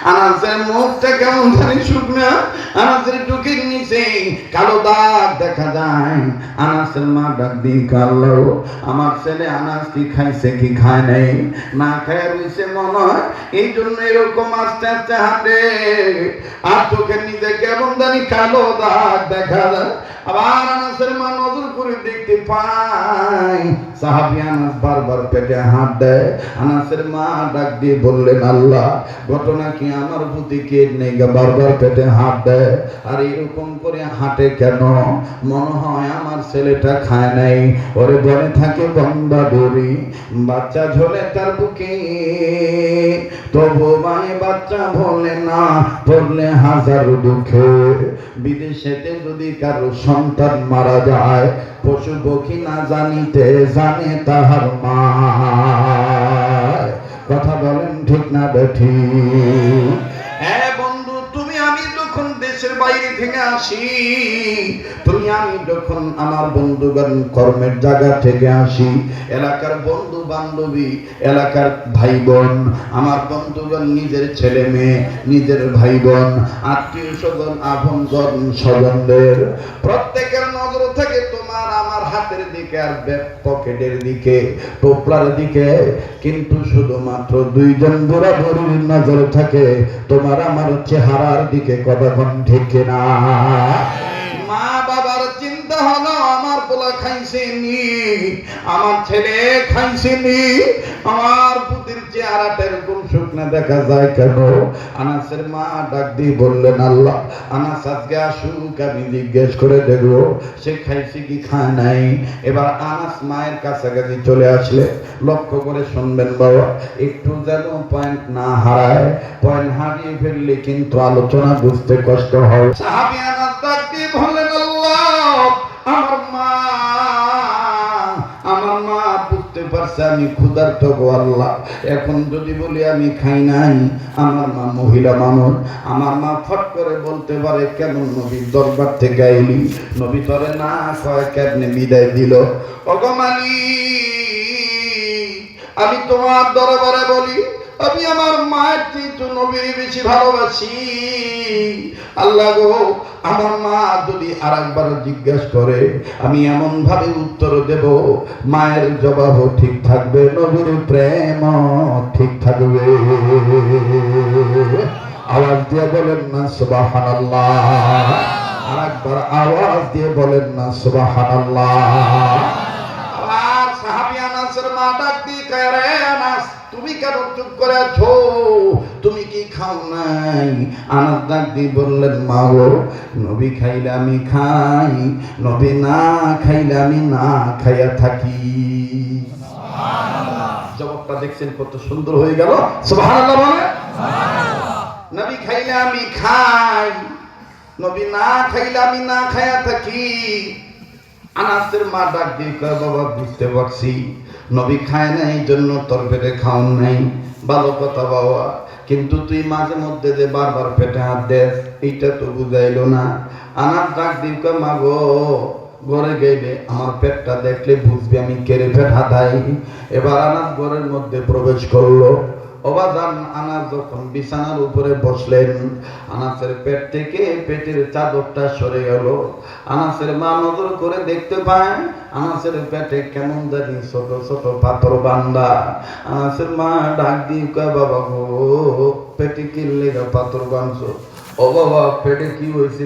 আনাসের মুখটা কেমন জানি শুকনা, আনাসের চোখের নিচে কালো দাগ দেখা যায়। আনাসের মা ডাক দিয়ে কাঁদলো, আমার ছেলে আনাস কি খাইছে কি খায় নাই, না খায় রয়েছে মনে হয়, এই জন্য এরকম আস্তে আস্তে হাঁটে, আর চোখের নিচে কেমন জানি কালো দাগ দেখা যায়। আবার আনাসের মা নজর করে দেখতে পায় সাহাবী আনাস বারবার পেটে হাত দেয়। আনাসের মা ডাক দিয়ে বললেন, আল্লাহ, ঘটনা কি আমার প্রতি কে নেই বারবার পেটে হাত দেয়, আর এরকম করে হাঁটে কেন? মনে হয় আমার ছেলেটা খায় নাই। ওরে বলে থাকে বন্দা দড়ি, বাচ্চা ঝোলে তার বুকে, তবু মায়ে বাচ্চা ভোলে না, পড়লে হাজার দুঃখে। বিদেশেতে যদি কারো সন্তান মারা যায়, পশু পক্ষী না জানিতে জানে তাহার মা। কথা বলেন ঠিক না বেঠিক? হ্যাঁ বন্ধু, তুমি আমি যখন দেশের বাইরে থেকে আসি, তুমি আমি যখন আমার বন্ধুগণ কর্মের জায়গা থেকে আসি, এলাকার বন্ধু বান্ধবী, এলাকার ভাই বোন, আমার বন্ধুগণ, নিজের ছেলে মেয়ে, নিজের ভাই বোন, আত্মীয় স্বজন, আপনজন স্বজনদের প্রত্যেকের নজর থাকে তোমার আমার হাতের দিকে আর ব্যাক পকেটের দিকে, টোপলার দিকে। কিন্তু শুধুমাত্র দুইজন বরাবরের নজর থাকে তোমার আমার চেহারার দিকে। কতক্ষণ ঠিক না? মা বাবার চিন্তা হলো আমার পোলা খাইছেনি, আমার ছেলে খাইছেনি, আমার পুতির চেহারাটা এরকম শুকনা দেখা যায় কেন? আনাসের মা ডাক দিয়ে বললেন, আল্লাহ, আনাস আজকে আসুক, আমি জিজ্ঞেস করে দেখব সে খাইছে কি খায় নাই। এবার আনাস মায়ের কাছাকাছি চলে আসলে লক্ষ্য করে শুনবেন বাবা, একটু যেন পয়েন্ট না হারায়। পয়েন্ট হারিয়ে ফেললে কিন্তু আলোচনা বুঝতে কষ্ট হয়। সাহাবী আনাস ডাক দিয়ে বললেন, আল্লাহ, আমার মা বুঝতে পারছে আমি ক্ষুধার্ত গো আল্লাহ। এখন যদি বলি আমি খাই নাই, আমার মা মহিলা মানুষ, আমার মা ফট করে বলতে পারে, কেমন নবীর দরবার থেকে আইলি, নবী তরে না কয় কেমনে বিদায় দিল। ওগো মালিক, আমি তোমার দরবারে বলি, আমি আমার মায়ের চেয়ে নবীর বেশি ভালোবাসি। আল্লাহ গো, আমার মা যদি আরেকবার জিজ্ঞাসা করে, আমি এমন ভাবে উত্তর দেব, মায়ের জবাবও ঠিক থাকবে, নবীর প্রেম ঠিক থাকবে। আওয়াজ দিয়ে বলেন না সুবহানাল্লাহ? আরেকবার আওয়াজ দিয়ে বলেন না সুবহানাল্লাহ? আবার সাহাবী আনাসের মা ডাক দিয়ে কয়, রে আনাস, তুমি কেন চুপ করে আছো? তুমি কি খাও নাই? আনাস ডাক দিয়ে বললেন, মা গো, নবী খাইলে আমি খাই, নবী না খাইলে আমি না খাইয়া থাকি। জবাবটা দেখছেন কত সুন্দর হয়ে গেল? সুবহানাল্লাহ বলে। নবী খাইলে আমি খাই, নবী না খাইলে আমি না খাইয়া থাকি। আনাসের মা ডাক দিয়ে কয়, বাবা বুঝতে পারছি, নবী খায় না এই জন্য তোর পেটে খাওন নাই, ভালো কথা বাবা, কিন্তু তুই মাঝে মধ্যে যে বারবার পেটে হাত দেস, এইটা তো বুঝাইলো না। আনাস ডাক দিয়ে কয়, মা গো, ঘরে গেলে আমার পেটটা দেখলে বুঝবি আমি কেড়ে পেট হাতাই। এবার আনাস ঘরের মধ্যে প্রবেশ করলো। অবাজান আনাস যখন বিছানার উপরে বসলেন, আনাসের পেট থেকে পেটের চাদরটা সরে গেল। আনাসের মা নজর করে দেখতে পায় আনাসের পেটে কেমন জানি ছোট ছোট পাথর বান্ধা। আনাসের মা ডাক দিয়ে কয়, বাবা গো, পেটে কি লেগা পাথর বাঁধছো? ও বাবা, পেটে কি হয়েছে?